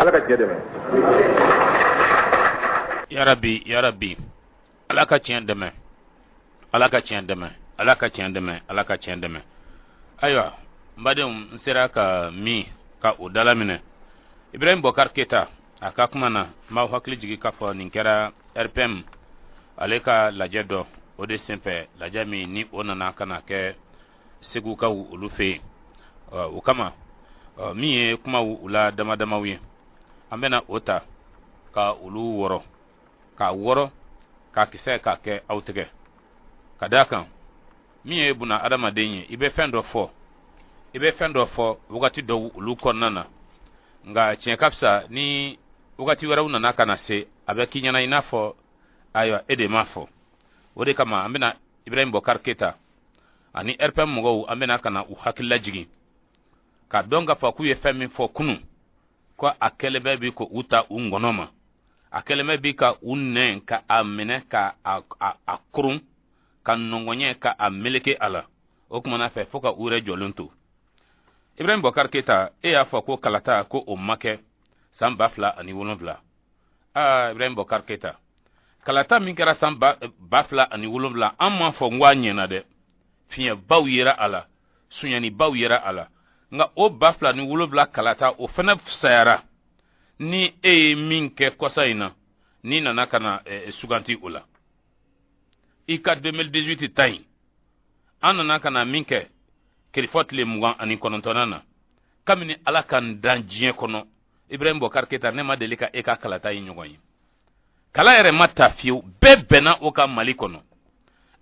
ala ka tiɲɛ dɛmɛ. Ya Rabbi ala ka tiɲɛ dɛmɛ, ala ka tiɲɛ dɛmɛ, ala ka tiɲɛ dɛmɛ, ala ka tiɲɛ dɛmɛ. Ayiwa n badenw n sera ka min ka o dala minɛ Ibrahim Bokar Keita a ka kuma na m'aw hakili jigi k'a fɔ nin kɛra RPM ale ka lajɛ dɔ o de senfɛ lajɛ min ni o nana ka na kɛ segukaw olu fɛ yen o kama min ye kumaw u la damadamaw ye an bɛna o ta ka olu wɔrɔ k'a wɔrɔ k'a kisɛ k'a kɛ aw tigɛ ka d'a kan min ye buna adamaden ye i bɛ fɛn dɔ fɔ wagati dɔw olu kɔnɔna na nka tiɲɛ ka fisa ni wagati wɛrɛw nana ka na se a bɛ k'i ɲɛna i n'a fɔ ayiwa e de m'a fɔ o de kama an bɛna Ibrahim Bokar Keita ani RPM mɔgɔw an bɛna ka na u hakili lajigin ka dɔn k'a fɔ k'u ye fɛn min fɔ kunun ko a kɛlen bɛ bi ko u ta u ngɔnɔ ma a kɛlen bɛ bi ka u nɛn ka a minɛ ka a kurun ka nɔngɔnyɛ ka a meleke a la o kumana fɛ fo ka u yɛrɛ jɔlen to Ibrahim Bokar Keita e y'a fɔ ko kalata ko o ma kɛ san 2007 Ibrahim Bokar Keita kalata min kɛra san 2007 an m'a fɔ n ko a ɲɛna dɛ fiɲɛbaw yera a la suɲɛnibaw yera a la nka o 2007 kalata o fana fisayara ni e ye min kɛ kɔsa in na ni nana ka na suganti o la i ka 2018 ta yin an nana ka na min kɛ kirifɔ tile 29 na kabini ala kan dan diɲɛ kɔnɔ Ibrahim Bokar Keita ne ma deli ka e ka kalata yi ɲɔgɔn ye kala yɛrɛ ma ta fiyewu bɛɛ bɛnna o ka Mali kɔnɔ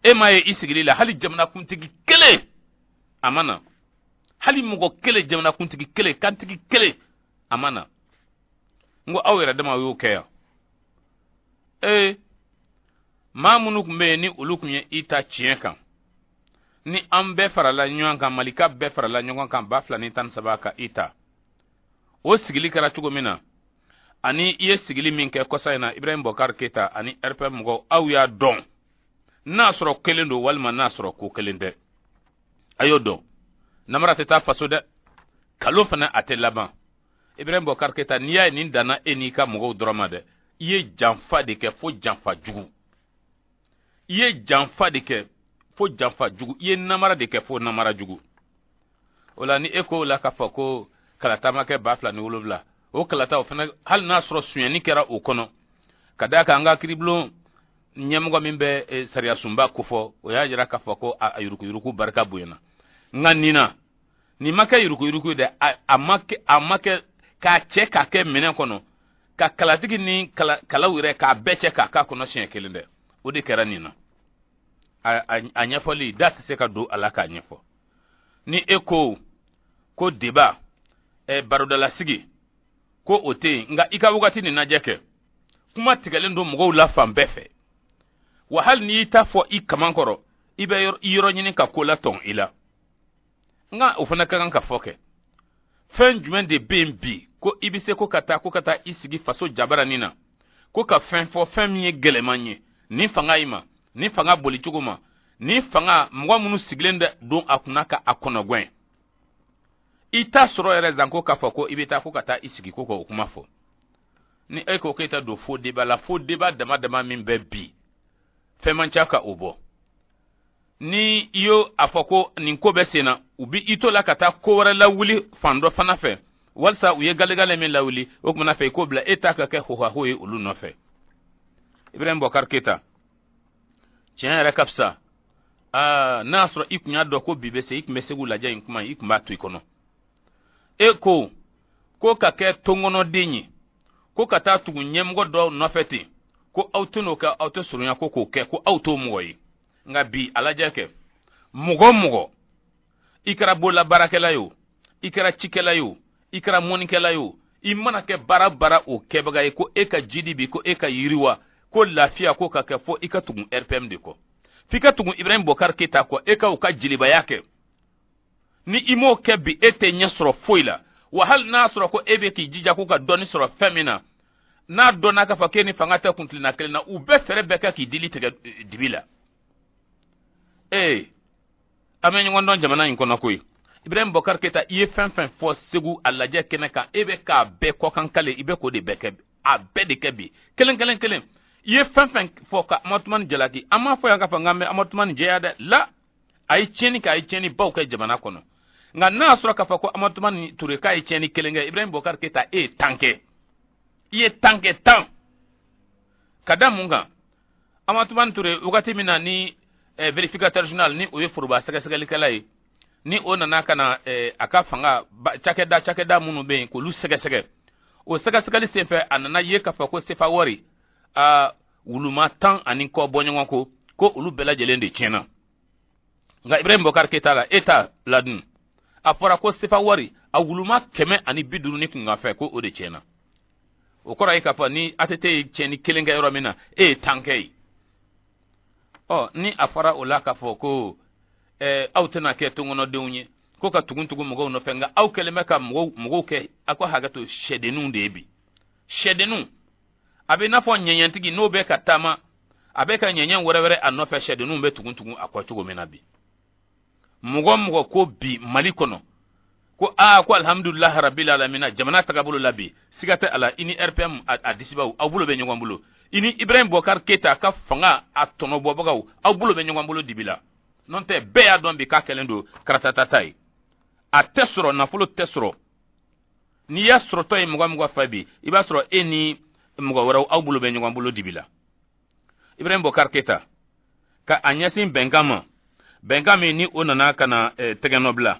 e ma ye i sigili la hali jamanakuntigi kelen a ma na hali mɔgɔ kelen jamanakuntigi kelen kantigi kelen a ma na n ko aw yɛrɛ dama y'o kɛ yan maa minnu tun bɛ yen ni olu tun ye i ta tiɲɛ kan ni an bɛɛ farala ɲɔgɔn kan Malika bɛɛ farala ɲɔgɔn kan 2013 ka i ta o sigili kɛra cogo min na ani i ye sigili min kɛ kɔsa in na Ibrahim Bokar Keita ani RPM mɔgɔw aw y'a dɔn n'a sɔrɔ kelen don walima n'a sɔrɔ ko kelen tɛ a y'o dɔn namara tɛ taa faso dɛ kalo fana a tɛ laban Ibrahim Bokar Keita n'i y'a ye nin danna e n'i ka mɔgɔw dɔrɔn ma dɛ i ye janfa de kɛ fo janfa jugu i ye janfa de kɛ fo janfa jugu i ye namara de kɛ fo namara jugu o la ni e ko la k'a fɔ ko kalata ma kɛ 2007 o kalata o fana hali n'a sɔrɔ suɲɛni kɛra o kɔnɔ ka d'a kan an ka kiribulon ɲɛmɔgɔ min bɛ sariya sunba ko fɔ o y'a jira k'a fɔ ko a yurukuyuruku barika bonyana nka nin ma kɛ yurukuyuruku dɛ a ma kɛ k'a cɛ k'a kɛ minɛn kɔnɔ ka kalatigi ni kalaw yɛrɛ k'a bɛɛ cɛ k'a k'a kɔnɔ siɲɛ kelen dɛ o de kɛra nin na a ɲɛfɔli da tɛ se ka don a la k'a ɲɛfɔ ni e ko débat barodalasigi ko o tɛ yen nka i ka wagati nin lajɛ kɛ kuma tigɛlen don mɔgɔw la fan bɛɛ fɛ wa hali n'i ta fɔ i kaman kɔrɔ i bɛ yɔrɔ ɲini ka ko la tɔn i la nka o fana ka kan ka fɔ kɛ fɛn jumɛn de bɛ yen bi ko i bɛ se ko ka taa i sigi faso jabaranin na ko ka fɛn fɔ fɛn min ye gɛlɛman ye ni fanga yi ma ni fanga boli cogo ma ni fanga mɔgɔ minnu sigilen don a kunna ka a kɔnɔgwɛn i t'a sɔrɔ yɛrɛ zanko k'a fɔ ko i bɛ taa ko ka taa i sigi ko k'o kuma fɔ ni e ko k'e ta don fo débat la fo débat dama min bɛ bi fɛn man ca ka o bɔ ni i y'o a fɔ ko nin ko bɛ sen na u bi i to la ka taa ko wɛrɛ lawuli fan dɔ fana fɛ walasa u ye galegale min lawuli o kumana fɛ i k'o bila e ta ka kɛ hohaho ye olu nɔfɛ Ibrahim Bokar Keita tiɲɛ yɛrɛ ka fisa n'a sɔrɔ i kun y'a dɔn ko bi bɛ se i kun bɛ segu lajɛ in kuma i kun b'a to i kɔnɔ e ko ka kɛ tɔnkɔnɔden ye ko ka taa tugu ɲɛmɔgɔ dɔw nɔfɛ ten ko aw tɛ n'o kɛ aw tɛ surunya ko k'o kɛ ko aw t'o mɔgɔ ye nka bi a lajɛ kɛ mɔgɔ i kɛra bololabaarakɛla ye o i kɛra cikɛla ye o i kɛra mɔnikɛla ye o i mana kɛ baara o kɛbaga ye ko e ka jidi bi ko e ka yiriwa ko lafiya ko ka kɛ fo i ka tugu RPM de kɔ f'i ka tugu Ibrahim Bokar Keita kɔ e ka u ka jilibaya kɛ ni i m'o kɛ bi e tɛ ɲɛ sɔrɔ foyi la wa hali n'a sɔrɔ ko e bɛ k'i jija ko ka dɔɔni sɔrɔ fɛn min na n'a dɔnna k'a fɔ k'e ni fanga tɛ kuntilenna kelen na u bɛɛ fɛrɛ bɛɛ kɛ k'i dili tigɛ dibi la an bɛ ɲɔgɔn dɔn jamana in kɔnɔ koyi Ibrahim Bokar Keita i ye fɛn fɛn fɔ Segu a lajɛ kɛnɛ kan e bɛ k'a bɛɛ kɔkan kale i bɛ k'o de bɛɛ kɛ a bɛɛ de kɛ bi kelen i ye fɛn fɛn fɔ ka Amathumani Jalaki an m'a fɔ yan k'a fɔ nka Amathumani jɛya dɛ la a ye tiɲɛni baw kɛ jamana kɔnɔ nka n'a y'a sɔrɔ k'a fɔ ko Amathumani Touré k'a ye tiɲɛni kelen kɛ Ibrahim Bokar Keita e ye 10 kɛ i ye 10 kɛ 10 ka da mun kan Amathumani Touré wagati min na ni vérificateur général ni o ye foroba sɛgɛsɛgɛlikɛla ye ni o nana ka na a ka fanga cakɛda minnu bɛ yen k'olu sɛgɛsɛgɛ o sɛgɛsɛgɛli senfɛ a nana ye k'a fɔ ko sefa wari wuluma 10 ani kɔ bɔ ɲɔgɔn ko olu bɛɛ lajɛlen de tiɲɛna nka Ibrahim Bokar Keita la eta ladun a fɔra ko sefa wari a wuluma 150 ni kunkan fɛ ko o de tiɲɛna o kɔrɔ ye k'a fɔ ni ATT ye tiɲɛni kelen kɛ yɔrɔ min na e ye 10 kɛ ye ni a fɔra o la k'a fɔ ko aw tɛna kɛ tɔnkɔnɔdenw ye ko ka tugun mɔgɔw nɔfɛ nka aw kɛlen bɛ ka mɔgɔw kɛ aw ka hakɛ to sɛdenninw de ye bi sɛdenninw a bɛ i n'a fɔ ɲɛɲɛtigi n'o bɛ ka taama a bɛ ka ɲɛɲɛ wɛrɛ a nɔfɛ sɛdenninw bɛ tugun a kɔ cogo min na bi mɔgɔ ko bi Mali kɔnɔ ko ko alhamdulilahi rabbil alamina jamana tagabolo la bi siga tɛ a la i ni RPM a disibaw aw bolo bɛ ɲɔgɔn bolo i ni Ibrahim Bokar Keita ka fanga a tɔnɔbɔbagaw aw bolo bɛ ɲɔgɔn bolo dibi la n'o tɛ bɛɛ y'a dɔn bi k'a kɛlen don karatatata ye a tɛ sɔrɔ nafolo tɛ sɔrɔ n'i y'a sɔrɔtɔ ye mɔgɔ fɛ bi i b'a sɔrɔ e ni mɔgɔ wɛrɛw aw bolo bɛ ɲɔgɔn bolo dibi la Ibrahim Bokar Keita ka a ɲɛsin bɛnkan ma bɛnkan min ni o nana ka na tɛgɛnɔ bila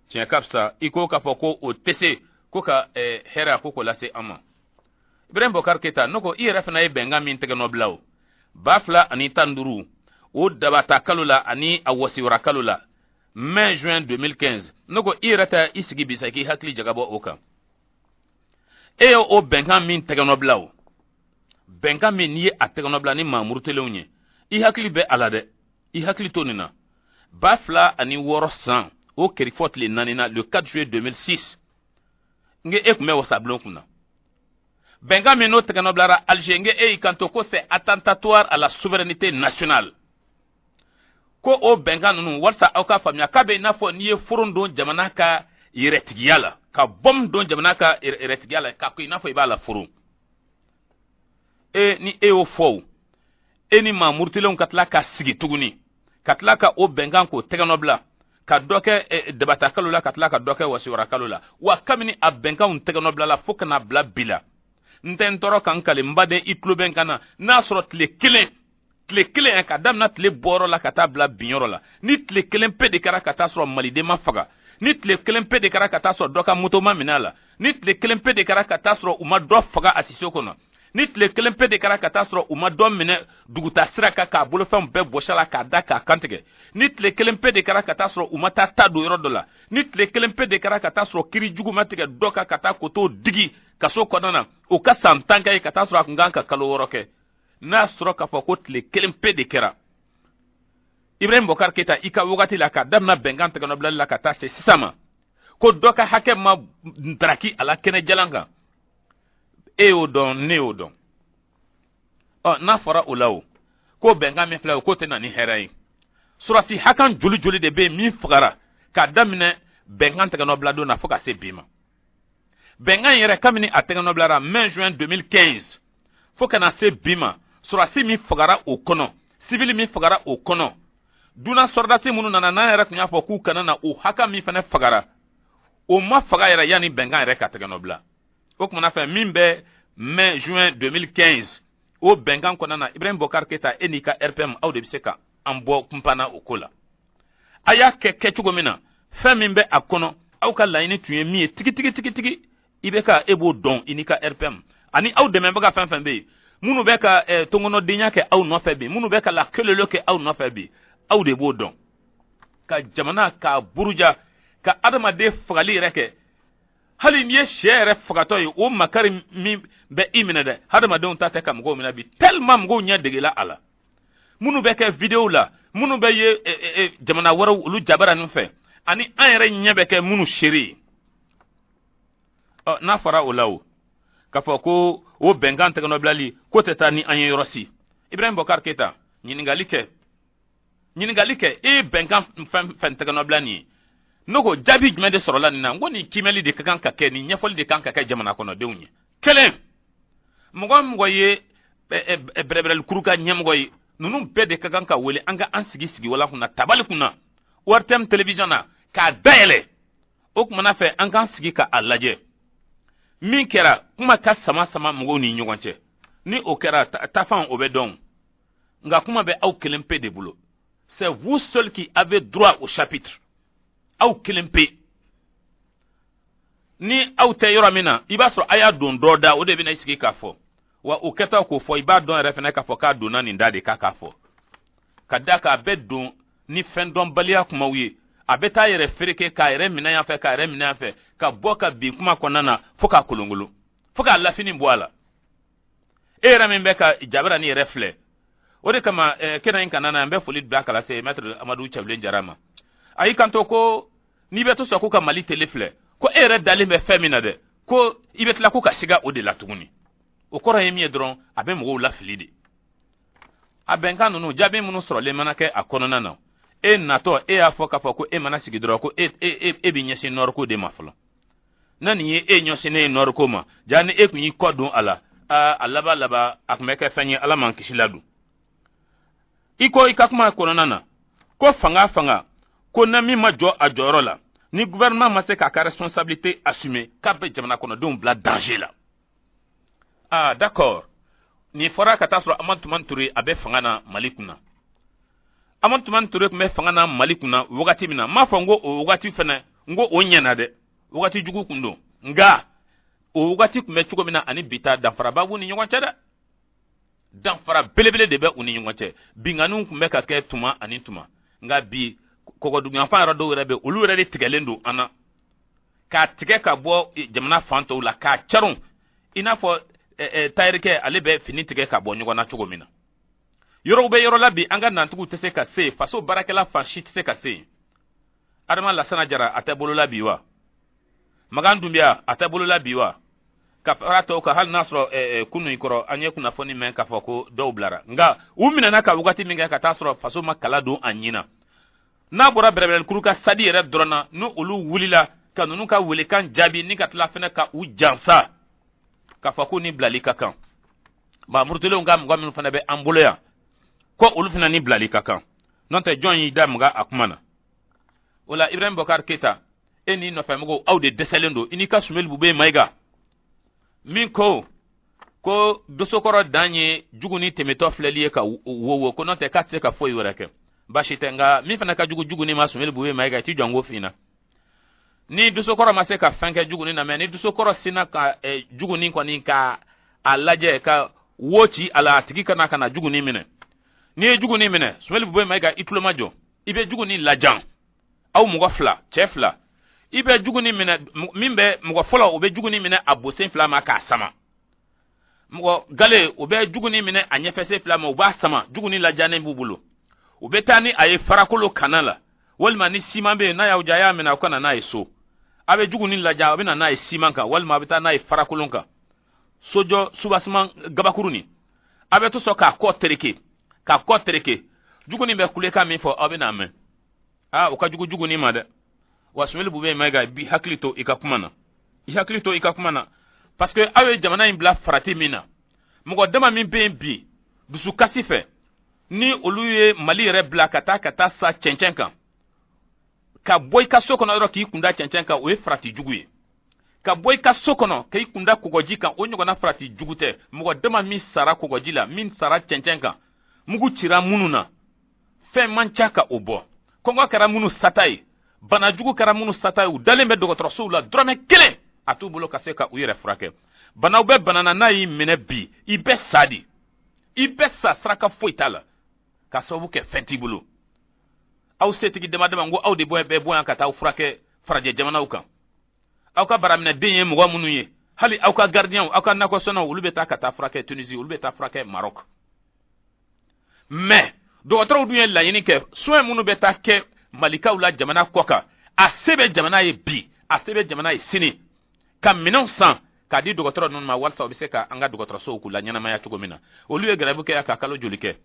tiɲɛ ka fisa i ko k'a fɔ ko o tɛ se ko ka hɛrɛ ko lase an ma Ibrahim Bokar Keita n'o ko i yɛrɛ fana ye bɛnkan min tɛgɛnɔ bila o 2015 o dabata kalo la ani a wasiwara kalo la mai juin 2015 n'o ko i yɛrɛ tɛ i sigi bisa k'i hakili jagabɔ o kan e ye o bɛnkan min tɛgɛnɔ bila o bɛnkan min n'i ye a tɛgɛnɔ bila ni maamurutelenw ye i hakili bɛ a la dɛ i hakili to nin na 2006 san o kɛrɛfɔ tile 4 na le 4 juillet 2006 nge e tun bɛ wasabulon kunna bɛnkan min n'o tɛgɛnɔ bilara Alger nge e y'i kanto ko c'est attentatoire à la souveraineté nationale ko o bɛnkan ninnu walasa aw ka faamuya k'a bɛ i n'a fɔ n'i ye furun don jamana ka yɛrɛtigiya la ka bɔm don jamana ka yɛrɛtigiya la k'a ko i n'a fɔ i b'a la furun ni e y'o fɔ e ni maamurutilenw ka tila ka sigi tuguni ka tila ka o bɛnkan k'o tɛgɛnɔ bila ka dɔ kɛ dabata kalo la ka tila ka dɔ kɛ wasiwara kalo la wa kabini a bɛnkanw tɛgɛnɔ bila la fo ka na bila bi la n tɛ n tɔɔrɔ kan kale n baden i tulo bɛ n kan na n'a sɔrɔ tile kelen ka daminɛ tile bɔyɔrɔ la ka taa bila binyɔrɔ la ni tile kelen pe de kɛra ka taa sɔrɔ maliden ma faga ni tile kelen pe de kɛra ka taa sɔrɔ dɔ ka moto ma minɛ a la ni tile kelen pe de kɛra ka taa sɔrɔ u ma dɔ faga a siso kɔnɔ ni tile kelen pe de kɛra ka taa sɔrɔ u ma dɔ minɛ duguta sira kan k'a bolofɛnw bɛɛ bɔsi a la k'a da k'a kantigɛ ni tile kelen pe de kɛra ka taa sɔrɔ u ma taa don yɔrɔ dɔ la ni tile kelen pe de kɛra ka taa sɔrɔ kiri jugu ma tigɛ dɔ kan ka taa koto digi kaso kɔnɔna na o ka san 10 kɛ ka taa sɔrɔ a kun kan ka kalo 6 kɛ n'a sɔrɔ k'a fɔ ko tile kelen pe de kɛra Ibrahim Bokar Keita i ka wagati la ka daminɛ bɛnkan tɛgɛnɔ bilali la ka taa se sisan ma ko dɔ ka hakɛ ma ndaraki a la kɛnɛ jalan kan e y'o dɔn ne y'o dɔn n'a fɔra o la o ko bɛnkan min filɛ o k'o tɛ na ni hɛrɛ ye surasi hakan joli de bɛ yen min fagara k'a daminɛ bɛnkan tɛgɛnɔ bila don na fo ka se bi ma bɛnkan yɛrɛ kabini a tɛgɛnɔ bilara mai juin 2015 fo ka na se bi ma surasi min fagara o kɔnɔ civil min fagara o kɔnɔ dunan sɔrdasi minnu nana n'an yɛrɛ tun y'a fɔ k'u kana na o haka min fana fagara o ma faga yɛrɛ yanni bɛnkan yɛrɛ ka tɛgɛnɔ bila o kumana fɛ min bɛ mai juin 2015 o bɛnkan kɔnɔna na Ibrahim Bokar Keita e n'i ka RPM aw de bɛ se ka an bɔ kunpanna o ko la a y'a kɛ cogo min na fɛn min bɛ a kɔnɔ aw ka laɲini tun ye min ye tigi i bɛ ka e b'o dɔn i n'i ka RPM ani aw dɛmɛbaga fɛn fɛn bɛ yen minnu bɛ ka tɔnkɔnɔdenya kɛ aw nɔfɛ bi minnu bɛ ka lakelelo kɛ aw nɔfɛ bi aw de b'o dɔn ka jamana ka buruja ka adamaden fagali yɛrɛ kɛ hali n'i ye sɛ yɛrɛ fagatɔ ye o makari min bɛ i minɛ dɛ hadamadenw ta tɛ ka mɔgɔw minɛ bi tellement mɔgɔw ɲɛ degela a la minnu bɛ kɛ vidéo la minnu bɛ ye jamana wɛrɛw olu jabara ninnu fɛ ani an yɛrɛ ɲɛ bɛ kɛ minnu seere ye n'a fɔra o la o k'a fɔ ko o bɛnkan tɛgɛnɔbilali ko tɛ taa ni an ye yɔrɔ si Ibrahim Bokar Keita ɲininkali kɛ e ye bɛnkan fɛn tɛgɛnɔbila nin ye Nogo jabi jumɛn de sɔrɔla nin na n ko nin kimɛli de ka kan ka kɛ nin ɲɛfɔli de kan ka kɛ jamana kɔnɔdenw ye. Kelen mɔgɔ mɔgɔ ye bɛrɛbɛrɛli kuru ka ɲɛmɔgɔ ye ninnu bɛɛ de ka kan ka wele an ka an sigi wala kunna tabali kunna ORTM télévision na k'a dayɛlɛ o kumana fɛ an k'an sigi ka a lajɛ min kɛra kuma ka sama mɔgɔw ni ɲɔgɔn cɛ ni o kɛra tafan o bɛ dɔn nka kuma bɛ aw kelen pe de bolo c'est vous seul qui avez droit au chapitre aw kelen pe ni aw tɛ yɔrɔ min na i b'a sɔrɔ a y'a don dɔ da o de bɛna i sigi k'a fɔ wa o kɛta k'o fɔ i b'a dɔn yɛrɛ fɛnɛ k'a fɔ k'a donna nin da de k'a fɔ ka da k'a bɛ don ni fɛn dɔnbaliya kumaw ye a bɛ taa yɛrɛ fereke k'a yɛrɛ minɛ yan fɛ k'a yɛrɛ minɛ yan fɛ ka bɔ ka bin kuma kɔnɔna na fo k'a kolongolo fo k'a lafini bɔ a la e yɛrɛ min bɛ ka jabira ni yɛrɛ filɛ o de kama kɛnɛ in kana na n bɛ foli bila kala se maître Amadu Cɛbilen Jara ma a y'i kanto ko n'i bɛ to sɔn ko ka Mali tele filɛ ko e yɛrɛ dalen bɛ fɛn min na dɛ ko i bɛ tila ko ka siga o de la tuguni o kɔrɔ ye min ye dɔrɔn a bɛ mɔgɔw lafili de a bɛnkan ninnu jaabi minnu sɔrɔlen mana kɛ a kɔnɔna na e natɔ e y'a fɔ k'a fɔ ko e mana sigi dɔrɔn ko e bɛ ɲɛsin nɔriko de ma fɔlɔ na nin ye e ɲɛsinnen ye nɔriko ma ja ni e tun y'i kɔ don a la a laban a tun bɛ kɛ fɛn ye ala man kisi ladon i ko i ka kuma kɔnɔna na ko fanga ko na min ma jɔ a jɔyɔrɔ la ni gouvernement ma se k'a ka responsabilité assumer k'a bɛ jamana kɔnɔdenw bila danger la d'accord nin fɔra ka taa sɔrɔ Amadu Tumani Ture a bɛ fanga na Mali kunna Amadu Tumani Ture tun bɛ fanga na Mali kunna wagati min na m'a fɔ n ko o wagati fɛnɛ n ko o ɲɛna dɛ wagati jugu kun don nka o wagati tun bɛ cogo min na ani bi ta danfara b'u ni ɲɔgɔn cɛ dɛ danfara belebele de bɛ u ni ɲɔgɔn cɛ binganiw tun bɛ ka kɛ tuma ani tuma nka bi kɔgɔdunyanfan yɛrɛ dɔw yɛrɛ bɛ olu yɛrɛ de tigɛlen don an na k'a tigɛ ka bɔ jamana fan tɔw la k'a caron i n'a fɔ tayirikɛ ale bɛ fini tigɛ ka bɔ ɲɔgɔn na cogo min na yɔrɔw bɛ yɔrɔ la bi an ka nantigiw tɛ se ka se faso baarakɛla fan si tɛ se ka se Adama Lasana Jara a tɛ bolola bi wa Magan Dunbiya a tɛ bolola bi wa ka fara tɔw kan hali n'a sɔrɔ kunu in kɔrɔ an ye kunnafoni mɛn k'a fɔ ko dɔw bilara nka u minɛna ka wagati min kɛ ka taa sɔrɔ faso ma kala don a ɲin na n'a bɔra bɛrɛbɛrɛlikuru ka sadi yɛrɛ dɔrɔn na ni olu wulila ka ninnu ka welekan jaabi ni ka tila fɛnɛ ka u jansa k'a fɔ ko ni bilali ka kan murutelenw ka mɔgɔ minnu fana bɛ an bolo yan ko olu fana ni bilali ka kan n'o tɛ jɔn y'i da muga a kuma na o la Ibrahim Bokar Keita e n'i nɔfɛmɔgɔw aw de dɛsɛlen don i n'i ka Sumeli Bube Mayiga min ko dosokɔrɔ dan ye jugu ni tɛmɛtɔ filɛli ye ka wo ko n'o tɛ k'a tɛ se ka foyi wɛrɛ kɛ baasi tɛ nka min fana ka jugu ni ma Sumeli Bube Mayiga i ti jɔ n ko f'i na ni dosokɔrɔ ma se ka fɛn kɛ jugu ni na mɛ ni dosokɔrɔ sina ka jugu ni kɔni ka a lajɛ ka wo ci a la a tigi kana ka na jugu ni minɛ n'i ye jugu ni minɛ Sumeli Bube Mayiga i tulo ma jɔ i bɛ jugu ni lajan aw mɔgɔ fila cɛ fila i bɛ jugu ni minɛ min bɛ mɔgɔ fɔlɔ o bɛ jugu ni minɛ a bosen fila ma k'a sama mɔgɔ gale o bɛ jugu ni minɛ a ɲɛfɛsen fila ma u b'a sama jugu ni lajannen b'u bolo u bɛ taa ni a ye farakolo kana la walima ni siman bɛ yen n'a y'aw ja a y'a minɛ aw ka na n'a ye so a bɛ jugu ni laja a bɛ na n'a ye siman kan walima a bɛ taa n'a ye farakolon kan sojɔ subasiman gabakuru ni a bɛ to sɔn k'a kɔ tereke jugu ni bɛ kulekan min fɔ aw bɛ n'a mɛn o ka jugu ni ma dɛ wa Sumeli Bube Mayiga bi hakili to i ka kuma na parce que aw ye jamana in bila farati min na mɔgɔ dama min bɛ yen bi dusukasi fɛ ni olu ye Mali yɛrɛ bila ka taa sa cɛncɛn kan ka bɔ i ka so kɔnɔ yɔrɔ k'i kunda cɛncɛn kan o ye farati jugu ye ka bɔ i ka so kɔnɔ k'i kunda kɔgɔji kan o ɲɔgɔnna farati jugu tɛ mɔgɔ dama min sara kɔgɔji la min sara cɛncɛn kan mugu cira minnu na fɛn man ca ka o bɔ kɔngɔ kɛra minnu sata ye banajugu kɛra minnu sata ye u dalen bɛ dɔgɔtɔrɔsow la dɔrɔmɛ kelen a t'u bolo ka se ka u yɛrɛ furakɛ banaw bɛ bana na n'a y'i minɛ bi i bɛ sa de i bɛ sa saraka foyi t'a la ka sababu kɛ fɛn t'i bolo aw setigi dama dama ko aw de bɛ bɔ yan ka taa furakɛ farajɛ jamanaw kan aw ka baraminɛden ye mɔgɔ minnu ye hali aw ka gardien aw ka nakɔsɔnnaw olu bɛ taa ka taa furakɛ Tunisie olu bɛ taa furakɛ Maroc mais dɔgɔtɔrɔw dun ye laɲini kɛ soin minnu bɛ taa kɛ Malikaw la jamana kɔ kan a se bɛ jamana ye bi a se bɛ jamana ye sini ka minɛnw san k'a di dɔgɔtɔrɔ ninnu ma walasa u bɛ se ka an ka dɔgɔtɔrɔsow k'u la ɲɛnamaya cogo min na olu ye grève kɛ ka kalo joli kɛ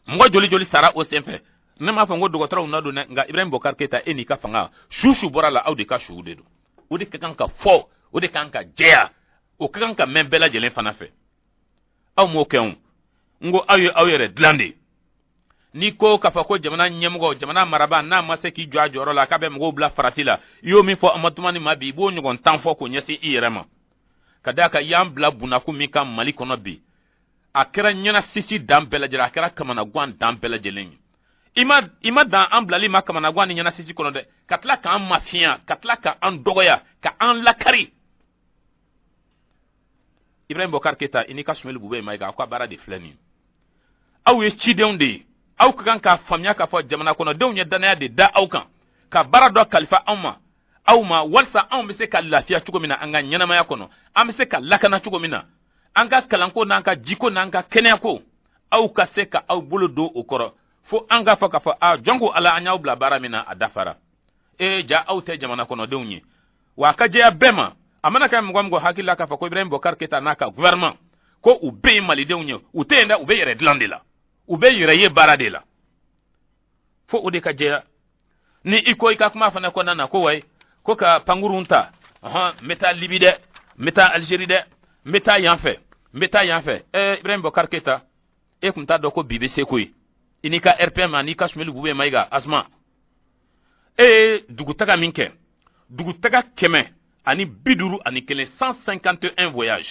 mɔgɔ joli sara o senfɛ ne ma fango dogotoro na do nga Ibrahim Bokar Keita eni ka fanga shushu bora la audi ka shude do o de kan ka fo o de kan ka jeya o kan ka membela jelen fana fe aw mo keun ngo awyere dlande ni ko kafa ko jamana nyemgo jamana maraba na mase ki jwa joro la ka be mgo bla faratila yo mi fo amatumani mabi bo nyugon tan fo ko nyesi irema kadaka yam bla bunaku mi kam mali kono bi akira nyana sisi dam bela jara akira kamana gwan dam bela jelen ima dan an blali ma kamana gwan nyana sisi kono de katla ka an mafia katla ka an dogoya ka an lakari Ibrahim Bokar Keita inika Sumeli Bube maiga kwa bara de flani aw ye chidon de aw kan ka famya ka fo jamana kono de nya danaya de da aw kan ka bara do khalifa aw ma walsa aw mise ka lafiya chugo mina anga nyana maya kono am se ka lakana chugo mina anga kalanko nanka jiko nanka keneko aw ka se ka aw bolo do okoro fo anga fa ka fo a jongo ala anya bla bara mina adafara ja aw te jamana kono de unyi wa ka je abema amana ka mgo hakila ka fa ko Ibrahim Bokar Keita naka gouvernement ko ube malide unyi utenda ube yere dlandela ube yere ye bara de la fo ode ka je ni iko ika kuma fa na ko nana ko wai ko ka pangurunta meta libide meta Algérie de meta yanfe Ibrahim Bokar Keita e kunta do ko BBC koy inika RPM anika Sumeli Bube maiga asma dugutaga minke dugutaga keme ani biduru ani kele 151 voyage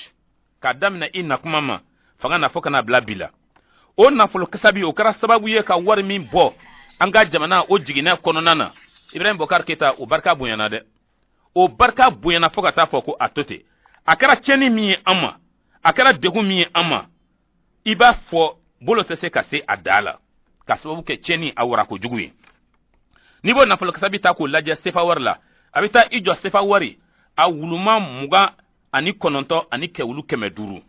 kadamna ina kumama fanga na foka na blabila o na folo kasabi o kara sababu ye ka war min bo anga jamana o jigina kono nana Ibrahim Bokar Keita o barka buyana de o barka buyana foka ta foko atote akara cheni mi ama akara degu mi ama iba fo bolo tese kase adala kasababu ke cheni awara ko juguyi nibo na folo kasabi ta ko laje sefa warla abita ijo sefa wari a wuluma muga ani kononto ani kewulu kemeduru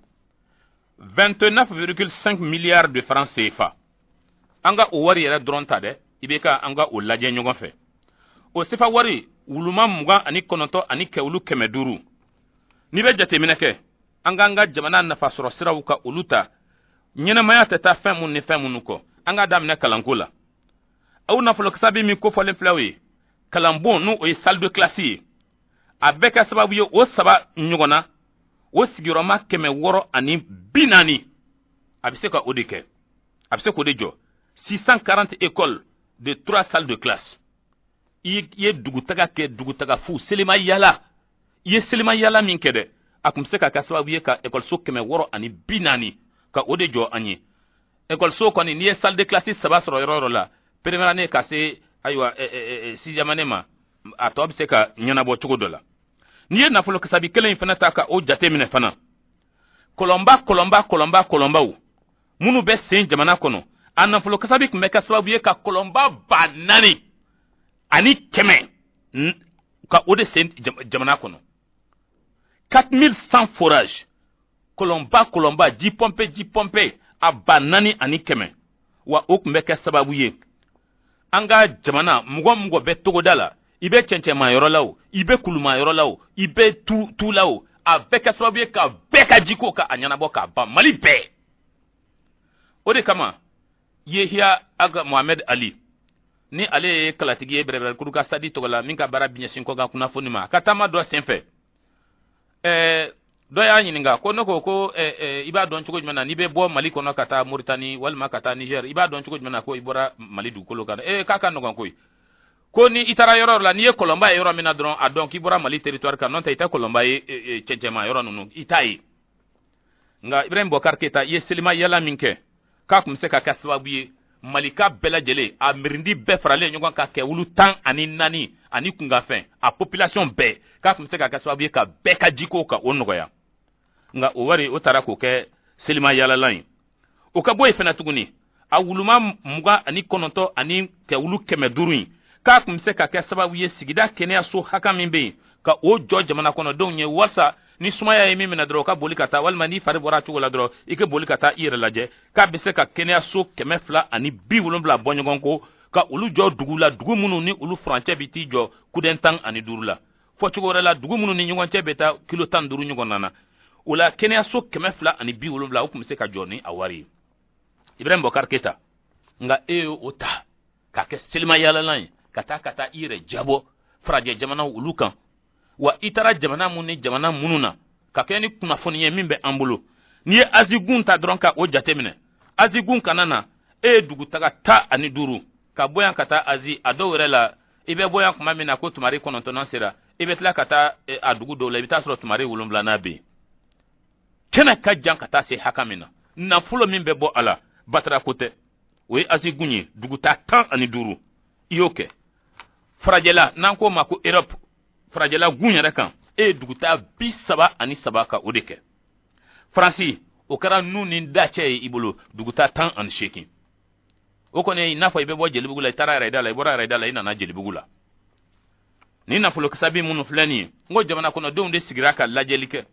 29,5 milliards de francs CFA anga o wari yera dronta de ibeka anga o laje nyogon fe o sefa wari wuluma muga ani kononto ani kewulu kemeduru ni be jate mineke anga jamana na fasoro sirawuka uluta nyena maya tata femu ni femu nuko anga damne kalangola au na folo kasabi mi ko folen flawi kalambon no o salle de classe abeka sababu yo o saba nyugona o sigiroma keme woro ani binani abiseka odike abiseka odejo 640 écoles de 3 salles de classe ye dugutaga fu selema yala minkede akumseka ka sababu ye ka école so keme woro ani binani ka odejo anyi école so koni ni salle de classe saba soro yororo la première année ka se aywa sixième année ma atob se ka nyana bo chugo dola niye na folo kasabi kelen fana ta ka o jate mine fana kolomba wu munu be sen jamana kono anna folo kasabi kumbe ka sababu ye ka kolomba banani ani keme ka o de sen jamana kono 4100 forages kolomba ji pompe a banani ani keme wa o kumbe ka sababu ye anga jamana mugo be togodala ibe chenchema yoro lawo ibe kuluma yoro lawo ibe tu lawo avec sababu ka beka jiko ka anyana boka ba mali be ode kama yehia aga Mohamed Ali ni ale kalatigi ebrebe kuruka sadi togola minka bara binyesin ko ga kuna fonima katama do senfe do ya nyininga ko noko ko iba don chuko jmana ni be bo mali kono kata Mauritanie walma kata Niger iba don chuko jmana ko ibora mali du kolo kana kaka no koy ko ni itara yoro la ni e kolomba yoro mina dron adon ki bora mali territoire kan non ta ita kolomba chenchema yoro nunu itai nga Ibrahim Bokar Keita ye selima yala minke ka kumse ka kaswabu ye malika bela jele a mirindi be frale nyogon ka ke wulu tan ani nani ani kunga fin a population be ka kumse ka kaswabu ye ka be ka jiko ka onogoya nga o wari o tara ko ke selima yala lan o ka boy fena tuguni a wuluma muga ani kononto ani ke wulu keme durui ka kumse ka ke sababu ye sigida kenya so haka mimbe ka o jo jamana kono don ye wasa ni sumaya yemi mina dro ka boli kata walma ni fari bora chugo la dro ike boli kata ire laje ka bise ka kenya so keme fla ani bi wulum bla bonyogon ko ka ulu jo dugula dugu munu ni ulu franche biti jo kudentang ani durula fo chugo la dugu munu ni nyugon beta kilo tan duru nyugon nana ula kenya so keme fla ani bi wulum bla ukumse ka joni awari Ibrahim Bokar Keita nga ota ka kɛ selima yalalan ye ka taa i yɛrɛ jabɔ farajɛ jamana olu kan wa i taara jamana mun ni jamana munnu na ka kɛ ni kunnafoni ye min bɛ an bolo n'i ye azigun ta dɔrɔn ka o jate minɛ azigun kana na e ye dugutaga 15 ka bɔ yan ka taa azi a dɔw yɛrɛ la i bɛ bɔ yan kuma min na ko tumari 9 sera i bɛ tila ka taa a dugu dɔw la i bɛ taa sɔrɔ tumari 7 bɛ yen kɛnɛ ka jan ka taa se haka min na nafolo min bɛ bɔ a la batara ko tɛ o ye azigun ye duguta 15 i y'o kɛ farajɛla n'an ko ma ko Europe farajɛla gun yɛrɛ kan e ye duguta 33 ka o de kɛ Faransi o kɛra nu ni dacɛ ye i bolo duguta 18 o kɔni n'a fɔ i bɛ bɔ Jelibugu la i taara Rayida la i bɔra Rayida la i nana Jelibugu la ni nafolo kisabi minnu filɛ nin ye n ko jamana kɔnɔdenw de sigira ka lajɛli kɛ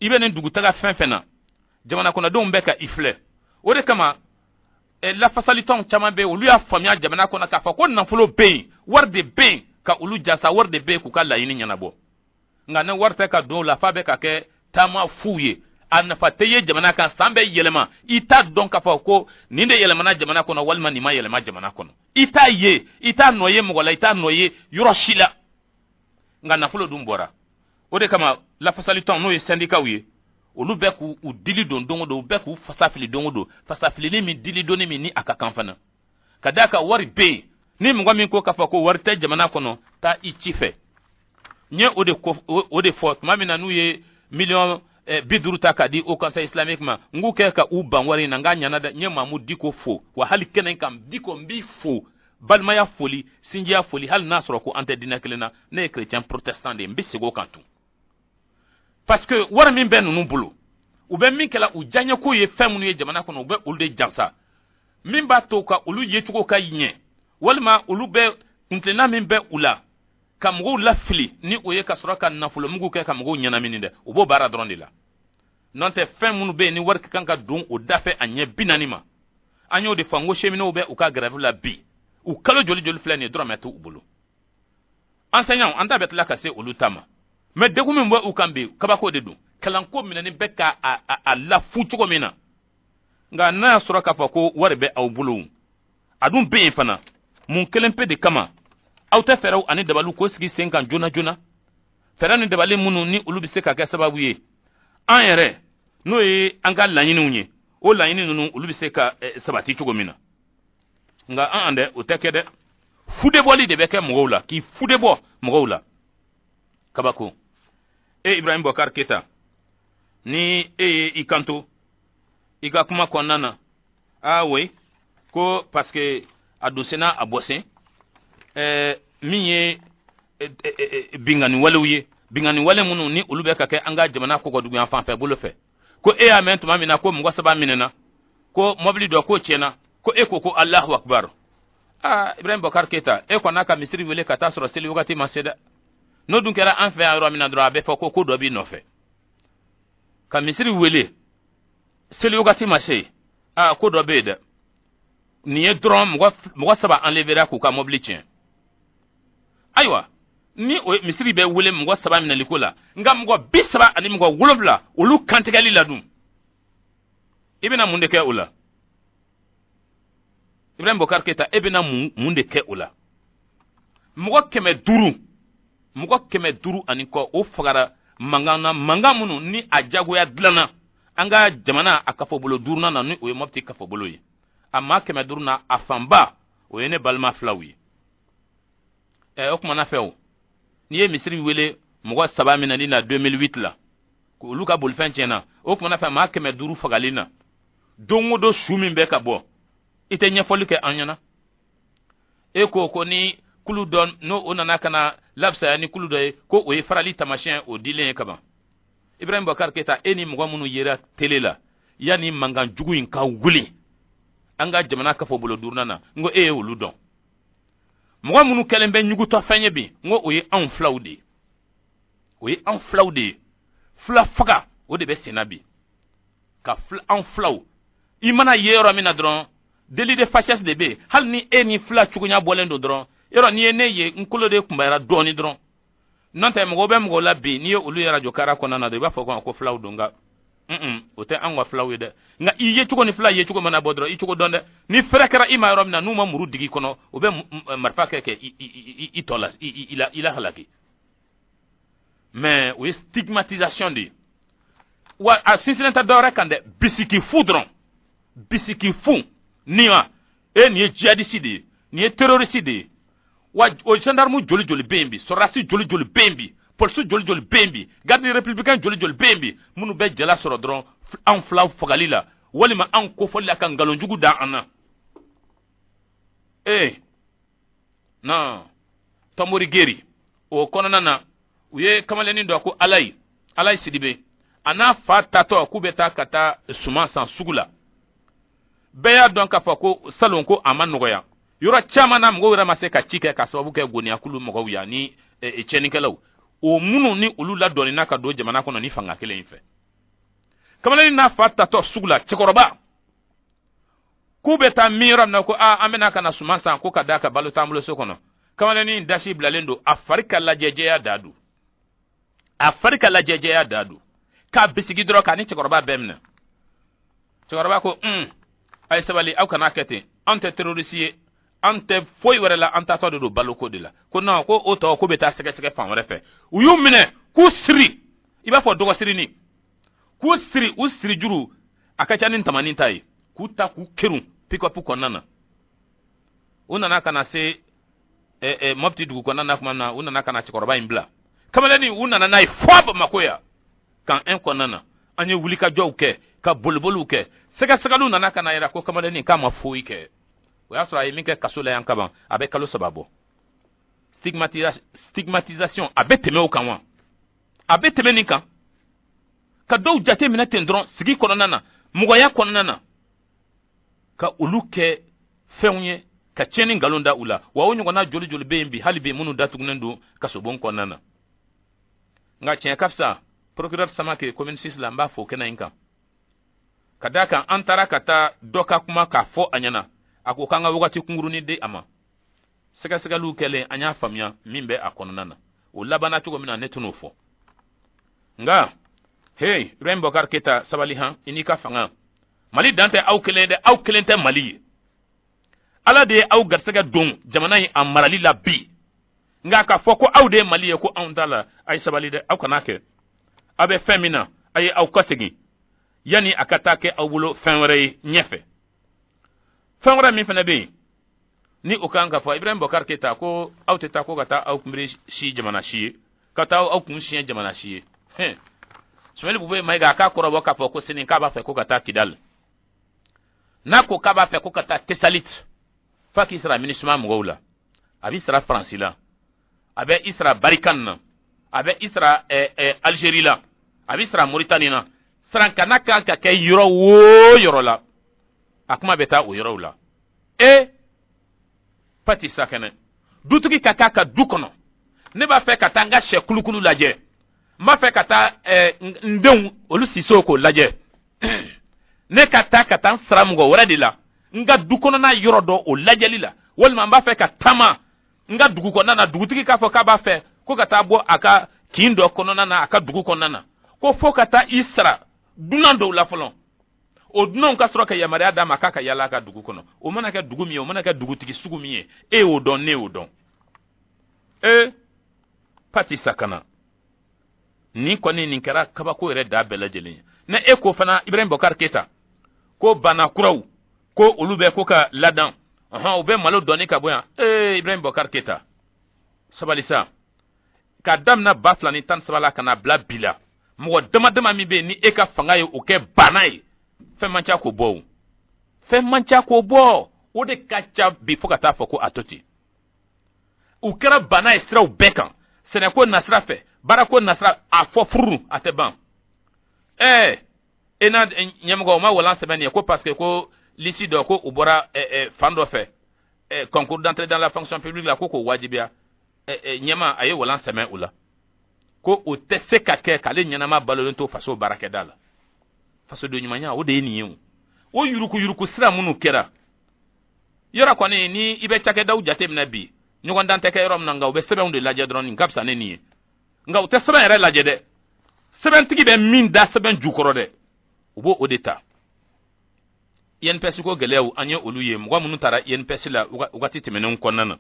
i bɛ nin dugutaga fɛn fɛn na jamana kɔnɔdenw bɛ ka i filɛ o de kama lafasalitɔnw caman bɛ yen olu y'a faamuya jamana kɔnɔ k'a fɔ ko nafolo bɛ yen wari de bɛ yen ka olu jasa wari de bɛ yen k'u ka laɲini ɲɛnabɔ nka ne wari tɛ ka don o la f'a bɛ ka kɛ taama fu ye a nafa tɛ ye jamana kan san bɛ yɛlɛma i t'a dɔn k'a fɔ ko nin de yɛlɛmana jamana kɔnɔ walima nin ma yɛlɛma jamana kɔnɔ i t'a ye i t'a nɔ ye mɔgɔ la i t'a nɔ ye yɔrɔ si la nka nafolo dun bɔra o de kama lafasalitɔn n'o ye syndicats ye olu bɛ k'u dili don don o don u bɛ k'u fasa fili don o don fasa filili min dili donni min ni a ka kan fana ka d'a kan wari bɛ yen ni mɔgɔ min ko k'a fɔ ko wari tɛ jamana kɔnɔ taa i ci fɛ n ye o de fɔ tuma min na n'u ye miliyɔn 50 ta k'a di au conseil islamique ma n k'u kɛ ka u ban wari in na n k'a ɲana dɛ n ye Mamu Diko fo wa hali kɛnɛ kan Diko n b'i fo balimaya foli sinjiya foli hali n'a sɔrɔ ko an tɛ diinɛ kelen na ne ye chrétien protestant de ye n bɛ segin o kan tun parce que wari min bɛ ninnu bolo u bɛ min kɛla u diyaɲɛko ye fɛn minnu ye jamana kɔnɔ u bɛ olu de jansa min b'a to ka olu yecogo ka ɲɛ walima olu bɛ kuntilenna min bɛ u la ka mɔgɔw lafili ni o ye ka sɔrɔ ka nafolomugu kɛ ka mɔgɔw ɲɛnamini dɛ u b'o baara dɔrɔn de la n'o tɛ fɛn minnu bɛ yen ni wari ka kan ka don o dafɛ a ɲɛ 40 ma an y'o de fɔ n ko cheminot bɛ u ka grève la bi u kalo joli filɛ nin ye dɔrɔmɛ t'u bolo enseignants an ta bɛ tila ka se olu ta ma mais degun min bɛ u kan bi kabako de don kalanko minɛni bɛ ka a lafu cogo min na nka n'a y'a sɔrɔ k'a fɔ ko wari bɛ aw bolo a dun bɛ yen fana mun kelen pe de kama aw tɛ fɛɛrɛw ani dabaliw k'o sigi sen kan joona joona fɛɛrɛ ni dabali minnu ni olu bɛ se ka kɛ sababu ye an yɛrɛ n'o ye an ka laɲiniw ye o laɲini ninnu olu bɛ se ka sabati cogo min na nka an dɛ o tɛ kɛ dɛ fudebɔli de bɛ kɛ mɔgɔw la k'i fudebɔ mɔgɔw la kabako Ibrahim Boubacar Keita ni ye i kanto i ka kuma kɔnɔna na oui ko parce que a donsena a bɔsen min ye bingani walew ye bingani wale minnu ni olu bɛ ka kɛ an ka jamana kɔkɔduguyan fan fɛ bolo fɛ ko y'a mɛn tuma min na ko mɔgɔ 3 minɛna ko mobili dɔ ko tiɲɛna ko ko Allahu Akbar Ibrahim Boubacar Keita kɔni n'a ka misiri wele ka taa sɔrɔ seli wagati ma se dɛ n'o dun kɛra an fɛ yan yɔrɔ min na dɔrɔn a bɛ fɔ ko dɔ b'i nɔfɛ ka misiri wele seli wagati ma se ko dɔ bɛ yen dɛ nin ye dɔrɔn mɔgɔ 3 enlevera k'u ka mobili tiɲɛ ayiwa ni o misiri bɛ wele mɔgɔ 3 minɛli ko la nka mɔgɔ 30 ani mɔgɔ 7 olu kantigɛli la dun i bɛna mun de kɛ o la Ibrahim Boubacar Keita e bɛna mun de kɛ o la mɔgɔ 500 ani kɔ o fagara mankan na mankan minnu ni a jagoya dilanna an ka jamana a kafobolo 5nan na ni o ye Mopti kafobolo ye a maa 500 na a fanba o ye ne balima filaw ye o kuma na fɛ o n'i ye misiri wele mɔgɔ 3 minɛli la 2008 la ko olu ka bolifɛn tiɲɛna o kuma na fɛ maa 500 fagali na don o don su min bɛ ka bɔ i tɛ ɲɛfɔli kɛ an ɲɛna ko ni kulu dɔ n'o o nana ka na labisaya ni kulu dɔ ye ko o ye farali tamasiyɛn o dilen ye kaban Ibrahim Boubacar Keita ni mɔgɔ minnu yera télé la yanni mankan jugu in ka wuli an ka jamana kafobolo 5nan na n ko ye olu dɔn mɔgɔ minnu kɛlen bɛ ɲugutɔ fɛn ye bi n ko o ye anw filaw de ye o ye anw filaw de ye fila faga o de bɛ senna bi ka anw filaw i mana ye yɔrɔ min na dɔrɔn délit de fachesse de bɛ hali ni ni fila cogoya bɔlen don dɔrɔn yɔrɔ n'i ye ne ye n kolo de kunbayara dɔɔni dɔrɔn n'o tɛ mɔgɔ bɛ mɔgɔ la bi n'i ye olu ye radio kara kɔnɔna na i b'a fɔ ko filaw don nka o te an wa flawe de nga i ye chugo ni fla ye chugo mana bodro i chugo donde ni frekara ima rom na numa muru digi kono o be marfa keke i tolas ila halaki mais o stigmatisation di wa asinsinenta dore kande bisiki foudron bisiki fou niwa ni e jihadiste ni e terroriste wa o gendarme joli bembi sorasi joli bembi police joli bembi garde républicain joli bembi munu be jala soro dron en flaw fogalila walima an ko folla kan galon jugu da ana non tamori geri o konana na uye kamaleni do ko alai sidibe ana fa tato ku beta kata suma san sugula beya don ka fa ko salon ko amanoya yura chama na mgo wira mase ka chike ka sababu ke goni akulu mgo ya ni cheni kelaw o munu ni ulula doni na ka do jamana kono ni fanga kele infe kamaleni na fa tato sugula chekoroba ku beta miram na ko amena kana suma san ko kada ka balu tamulo sokono kamaleni dashi blalendo afrika la jeje ya dadu ka bisigi dro ka ni chekoroba bemna chekoroba ko ay sabali aw kana kete ante terroriste ante foy wala la anta to do baloko de la ko na ko o to ko beta sege fan wala fe uyu mine ku siri iba fo dogo siri ni ku siri u siri juru akacha ni tamani tai ku ta ku keru pick up ko nana unana kana se mopti dugu ko nana kuma na unana kana chekoroba imbla kamalani unana nai fob makoya kan en ko nana anye wulika jowke ka bolbolu ke sega lu nana kana ira ko kamalani ka ma foyi ke wa asra yi minke kasula yan kaban abe kalo sababo stigmatisation abe teme o kanwa abe teme ni kan ka do jate mina tendron sigi ko nana mugoya ko nana ka uluke fenye ka cheni ngalonda ula wa onyo na joli bembi halibe munu datugnendo kasobon ko nana nga chen kapsa procureur samake commune 6 lamba fo kena inka kadaka antara kata doka kuma ka fo anyana ako kanga wakati kunguruni de ama sega lu kele anya famia mimbe akonana o labana chugo mina netuno fo nga hey rembo karketa sabali han inika fanga mali dante au kelente mali ala de au garsega don jamana yi amarali la bi nga ka foko au de mali ko andala ay sabali de au kanake abe femina ay au kosegi yani akatake au bulo fenwere nyefe fenwere mi fena be ni ukanga fo Ibrahim Bokar Keita ko au teta ko kata au kumbre shi jamana shi kata au kun shi jamana shi someli bube mai ga ka korobo ka fo ko sinin ka ba fe ko kata Kidal na ko ka ba fe ko kata Tesalit fa ki sera ministre mgoula abi sera francila abe isra barikan abe isra Algérie la abi sera Mauritanie na sranka naka ka ke yoro la akuma beta o yoro la pati sakene dutuki kaka ka dukono ne ba fe kata nga she kulukulu laje ma fe kata ndon olu sisoko laje ne kata sramgo wala dila nga dukono na yoro do o laje lila wal ma ba fe katama nga dugu ko nana dugutuki ka fo ka ba fe ko kata bo aka kindo kono nana aka dugu ko nana ko fo kata isra dunando la folon o dunon ka soro ka yamari adama ka yala ka dugu kono o mana ka dugu mi o mana ka dugu tigi sugu mi o don ne o don pati sakana ni koni ni kera kaba ko ere da bela jeli na ko fana Ibrahim Bokar Keita ko bana kuraw ko olube ko ka ladan o be malo doni ka boya Ibrahim Bokar Keita sabalisa ka damna baflani tan sabala kana bla bila mo dama mi be ni ka fanga ye o ke banai fe mancha ko bo o de kacha bi fokata foko atoti o kera banai sra o bekan sene ko nasra fe bara ko nasra afo furu ateban ena nyamgo ma wala semeni ko parce que ko lisi do ko ubora fando fe concours d'entrée dans la fonction publique la ko wajibia nyama aye wala semen ula ko o tese kake kale nyanama balolento faso barakedala faso do nyumanya o de ni o yuruku sira munu kera yora kwani ni ibe chake daw jatem na bi nyugo ndante ke rom nanga o be sebe unde laje dron ngapsa ne ni nga o te sebe re laje de sebe tigi be min da sebe jukoro de ubo odeta yen pesi ko gelew anye olu ye mo munu tara yen pesi la ugati temenen konnana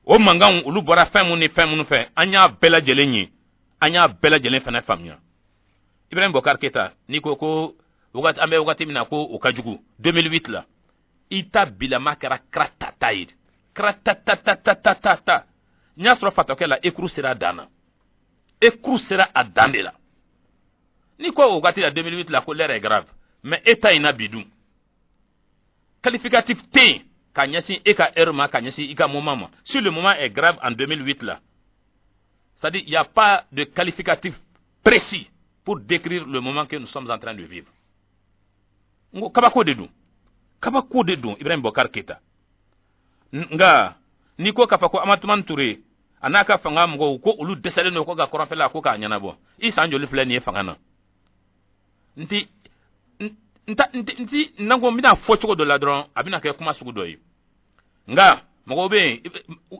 o mangan olu bora femu ni femu fe anya bela jelenyi anya bela jelen fana famnya Ibrahim Bokar Keita ni ko ugati ambe ugati mina ko okajugu 2008 la ita bila makara kratataid kratatatata nyasro fatokela ekru sera dana ekru sera adandela ni ko ugati la 2008 la colère est grave mais état ina bidou qualificatif T kanyasi eka erma kanyasi ika moment si le moment est grave en 2008 là c'est-à-dire il n'y a pas de qualificatif précis pour décrire le moment que nous sommes en train de vivre kabako de dun Ibrahim Bokar Keita nga niko kafako Amatouman Touré anaka fanga mgo ko ulu desale no ko ga koran fela ko ka nyana bo isa njoli fle ni fanga na nti nango mina fochoko do ladron abina ke kuma sugu doyi nga mgo be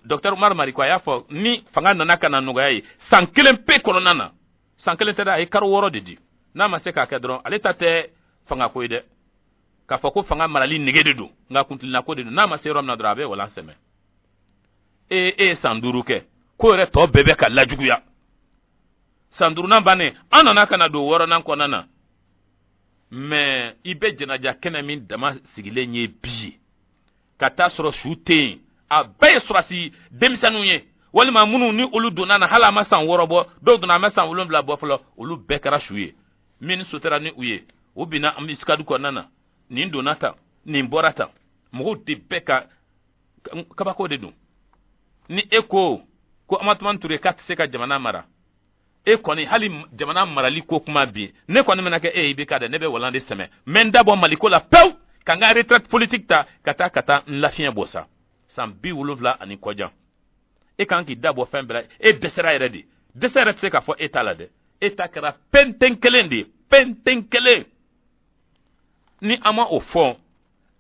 Dr Umar Mariko ya fo ni fanga na naka na nugo yayi sankelen pe kolonana sankelen tada ay karo woro dedi na maseka ka dron aleta te fanga ko ide ka fako fanga marali nigede do nga kuntilina ko de na masero na drabe wala seme sanduru ke ko re to bebe ka lajugu ya sanduru na bane anana kana do woro nan ko nana mais ibe jenaja kenamin dama sigile nye bi kata soro shooting a bay surasi demisanuye wali ma munu ni olu donana hala masan worobo do dona masan olu bla boflo olu bekara shuye min sotera ni uye obina amiskadu ko nana ni donata ni borata mo de beka kabako de dun ni eko ko Amatouman Touré kat seka jamana mara e koni hali jamana marali ko kuma bi ne koni menake ibe kada nebe walande seme menda bo maliko la pew kanga retraite politique ta kata nlafien bosa sam bi wuluvla ani koja e kanki dabo fembra e desera eredi desera seka fo etala de etakara pentenkele ni ama au fond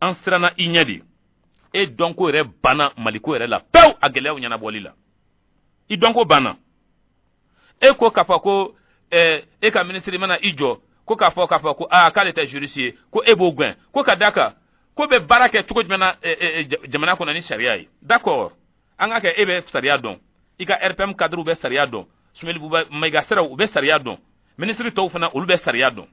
ansrana inyadi e donko re bana maliko re la pew agelew nyana bolila i donko bana e ko kafa ko e ka ministre mana ijo ko kafa ko ka leta judiciaire ko ebo gwen ko kadaka ko be barake tuko jmena jamana ko nani sharia yi d'accord anga ke ebe sharia don ika RPM cadre be sharia don sumeli buba maiga sera be sharia don ministre to fana ulu be sharia don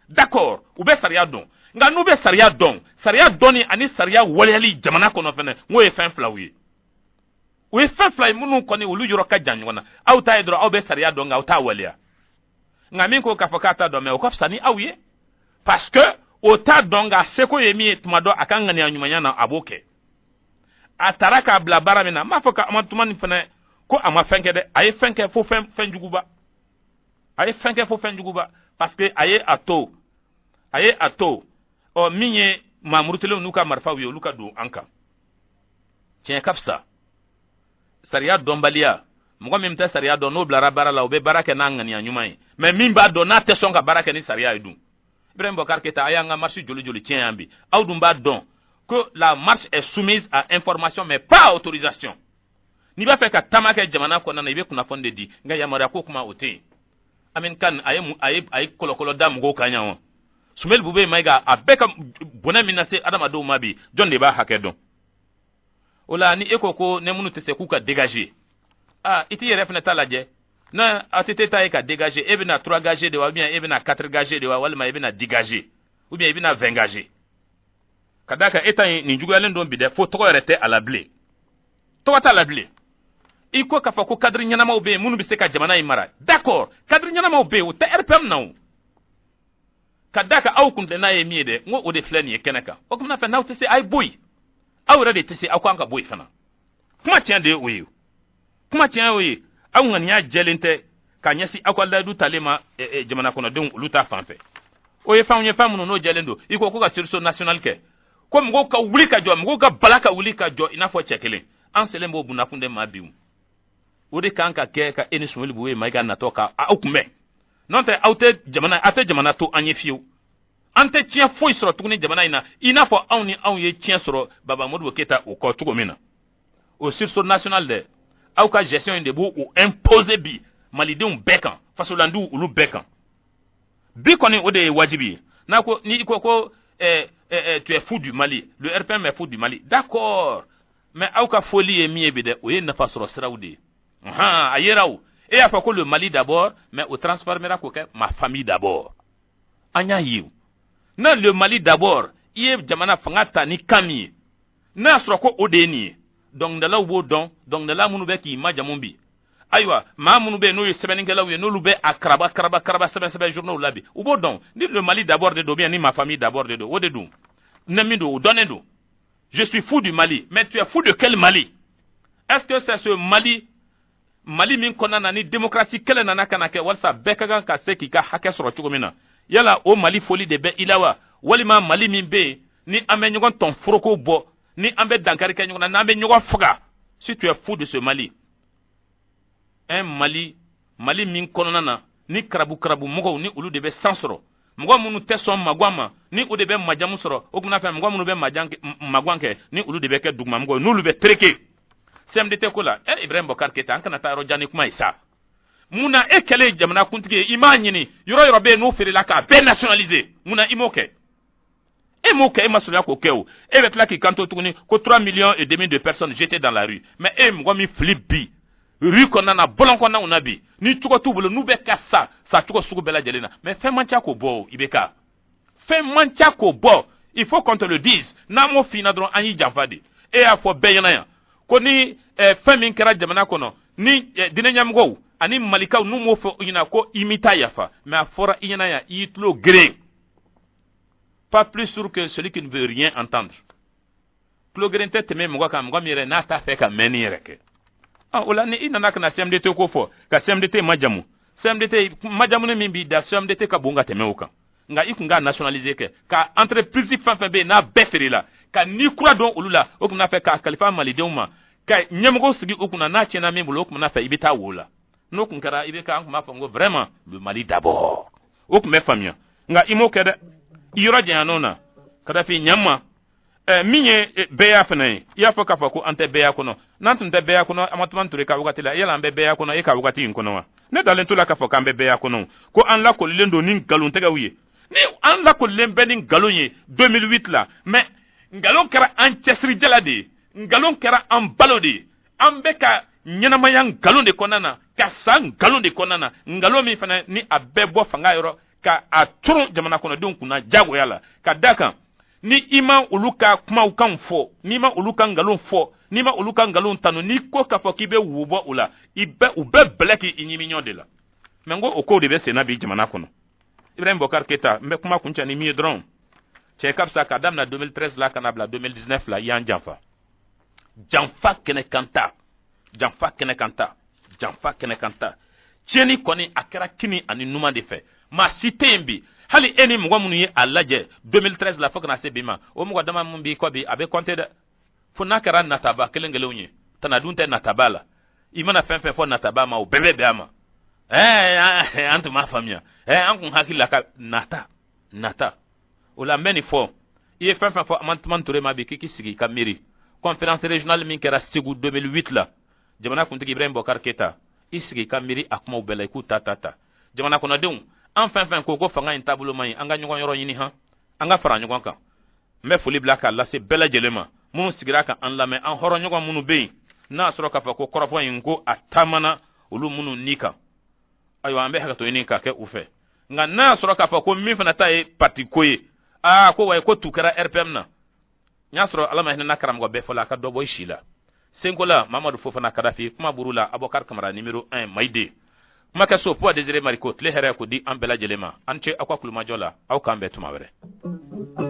d'accord ube sharia don nga nu be sharia doni ani sharia walali jamana ko no fana ngoye fin flawi we fa fly munu koni ulu yoro ka janwana au ta edro au be sharia don au ta walia ngami ko kafakata do me ko fsani awiye parce que o ta donga seko yemi tumado akanga ni anyumanya na aboke ataraka bla baramina mafoka Amatouman fana ko ama fenke de ay fenke fo fenjuguba ay fenke fo fenjuguba parce que aye ato o minye mamurutele nuka marfa wi luka do anka tien kapsa sariya dombalia mgo mimta sariya don no blara barala obe barake nangani anyumai mais mimba do na tesonga barake ni sariya edu Ibrahim Bokar Keita ayanga marche joli tien ambi audumba don que la marche est soumise à information mais pas à autorisation ni ba fait ka tamake jamana ko nana ibe kuna fonde di nga yamara ko kuma ote amen kan ay kolokolo dam go kanyawo sumel bube maiga abeka bona minase adama do mabi jonde ba hakedon ola ni ekoko ne munu tese kuka dégager iti yere fena talaje na atete taye ka dégager ebina 3 gager de wa bien ebina 4 gager de wa wala ma ebina 10 gager ou bien ebina 20 gager kadaka etan ni jugu yalen don bide fo to rete à la blé to ta la blé iko kafa ko cadre nyana ma obe munu biseka jamana imara d'accord cadre nyana ma obe o ta RPM nawo kadaka au kunde na ye miede ngo o de flani e kenaka o kuma fa na tese ay boy aw rede tese akwanka boy fana kuma tian de oyi kuma tian oyi aw ngania jelente kanyasi akwala du talema jamana kono don luta fanfe o ye fa no jelendo iko ko ka surso national ke ko mgo ka wuli ka jo mgo ka balaka wuli ka jo ina fo chekele an selembo buna kunde mabiu o de kanka ke ka eni sumuli buwe maiga na toka akume nonte aute jamana to anye fiu ante tien foi soro tukuni jamana ina fo awni ye tien soro baba Modou Keita o ko tugo mina au sursaut national de au ka gestion de bu ou imposer bi malide un bekan fasolandu ulu bekan bi koni o de wajibi Tu es fou du Mali. Le RPM est fou du Mali. D'accord. Mais auka folie est mieux bide. Oui, ne pas sur Sraoudi. Ayerao. Et à le Mali d'abord, mais au transformera ma famille d'abord. Anya yiw. Na le Mali d'abord. Iye jamana fangata ni kami. Na sroko odeni. Donc de là où donc de là munu be ki ma jamumbi. Aywa, ma munu be no yesebeni ngela wi no lube akraba sebe journaux labi. Ubo donc, dit le Mali d'abord de do bien ni ma famille d'abord de do. Wo de do. Nemido donne do. Je suis fou du Mali, mais tu es fou de quel Mali? Est-ce que c'est ce Mali min konana ni démocratie quelle nana kanake walsa bekagan ka se ki ka hake soro chugomina. Yala o Mali folie de be ilawa. Walima Mali min be ni ambe nyogon ton froko bo ni ambe dankari ke nyogon na ambe nyogon fuga. Si tu es fou de ce Mali, un Mali min konana ni krabu mogo ni ulu de be sansoro. Mwa munu teson magwama ni ulu de be majamu soro. Okuna fe mwa munu be magwanke ni ulu de be ke dugma mgo nulu be treke. CMDT kola Ibrahim Bokar Keita an kana ta yɔrɔ jani kuma isa muna e kɛlɛ jamana kuntigi ima ɲini yɔrɔ bɛ n'o feerela k'a bɛɛ nationaliser muna i m'o kɛ e m'o kɛ e ma sɔrɔ k'o kɛ o e bɛ tila k'i kanto tuguni ko 3,5 millions de personnes jetées dans la rue mais e mɔgɔ min fili bi rue kɔnɔna na bɔlɔn kɔnɔnaw na bi ni cogo t'u bolo n'u bɛ ka sa cogo sugu bɛɛ lajɛlen na mais fɛn man ca k'o bɔ o i bɛ ka fɛn man ca k'o bɔ il faut qu'on te le dise n'an m'o f'i na dɔrɔn an y'i janfa de e y'a fɔ bɛɛ ɲɛna yan ko ni fɛn min kɛra jamana kɔnɔ ni diinɛ ɲɛmɔgɔw ani malikaw n'u m'o fɔ ɲɛna ko i mi taa yafa mais a fɔra i ɲɛna yan i y'i tulo geren pas plus sûr que celui qui ne veut rien entendre tulo geren tɛ tɛmɛ mɔgɔ kan mɔgɔ min yɛrɛ n'a t'a fɛ ka mɛnni yɛrɛ kɛ o la ni i nana ka na CMDT ko fɔ ka CMDT majamu CMDT majamuni min b'i da CMDT ka bon ka tɛmɛ o kan nka i kun k'a nationaliser kɛ ka entreprise fɛn fɛn bɛ yen n'a bɛɛ feerela ka ni kura dɔn olu la o kunna fɛ k'a kalifa malidenw ma ka ɲɛmɔgɔw sigi o kunna n'a tiɲɛna min bolo o kunna fɛ i bɛ taa wo la n'o kun kɛra i bɛ ka an kun b'a fɔ n ko vraiment le Mali d'abord o kun bɛ faamuya nka i m'o kɛ dɛ i yɔrɔ janyana na Kadafi ɲama min ye bɛɛya fana ye i y'a fɔ k'a fɔ ko an tɛ bɛɛya kɔnɔ n'an tun tɛ bɛɛya kɔnɔ Amatuma Ture ka wagati la yala an bɛ bɛɛya kɔnɔ e ka wagati in kɔnɔ wa ne dalen to la k'a fɔ k'an bɛ bɛɛya kɔnɔ ko an lakolilen don ni nkalontigɛw ye ni an lakolilen bɛ ni nkalon ye 2008 la mais ngalon kɛra an cɛsirijala de ye ngalon kɛra an balo de ye an bɛ ka ɲɛnamaya ngalon de kɔnɔna na ka sa ngalon de kɔnɔna na ngalon min fana ni a bɛɛ bɔ fanga yɔrɔ ka a turu jamana kɔnɔdenw kunna jagoya la ka da kan ni i ma olu ka kumaw kan fɔ n'i ma olu ka ngalon fɔ n'i ma olu ka ngalon tanu n'i ko k'a fɔ k'i bɛ wo bɔ o la u bɛɛ bɛlɛ k'i ɲimi ɲɔgɔn de la mais n ko o kow de bɛ senna bi jamana kɔnɔ Ibrahim Bokar Keita n bɛ kuma kuncɛ ni min ye dɔrɔn cɛ ka fisa ka daminɛ 2013 la ka na bila 2019 la i y'an janfa kɛnɛ kan ta tiɲɛni kɔni a kɛra kini ani numan de fɛ maa si tɛ yen bi hali e ni mɔgɔ minnu ye a lajɛ 2013 la fo kana se bi ma o mɔgɔ dama min b'i kɔ bi a bɛ compter dɛ fo n'a kɛra nataba kelen kelenw ye tana dun tɛ nataba la i mana fɛn fɛn fɔ nataba ma o bɛɛ bɛ bɛn a ma an tun m'a faamuya an kun hakili la ka nata o la n bɛ nin fɔ i ye fɛn fɛn fɔ Amatuma Ture ma bi k'i k'i sigi ka miiri conférence régionale min kɛra Segu 2008 la jamana kuntigi Ibrahim Bokar Keita i sigi ka miiri a kumaw bɛɛ la i k'u ta jamana kɔnɔdenw an fɛn fɛn ko fanga in taabolo man ɲi an ka ɲɔgɔn yɔrɔ ɲini an ka fara ɲɔgɔn kan n bɛ foli bila k'a lase bɛɛ lajɛlen ma minnu sigira ka an lamɛn an hɔrɔn ɲɔgɔn minnu bɛ yen n'a sɔrɔ k'a fɔ ko kɔrɔfɔ in ko a taamana olu minnu ni kan ayiwa an bɛ hakɛto ɲini k'a kɛ u fɛ nka n'a sɔrɔ k'a fɔ ko min fana ta ye parti ko ye ko wayi ko tu kɛra RPM na n y'a sɔrɔ ala ma hinɛ karamɔgɔ bɛɛ fɔ la a ka dɔ bɔ i si la Senko la Mamadu Fofana Kadafi kuma buru la Abokar Kamara numéro 1 Maïde kuma kɛ so Poids Désiré Mariko tile hɛrɛ ko di an bɛɛ lajɛlen ma an cɛ aw ka kulumajɔ la aw k'an bɛɛ tuma wɛrɛ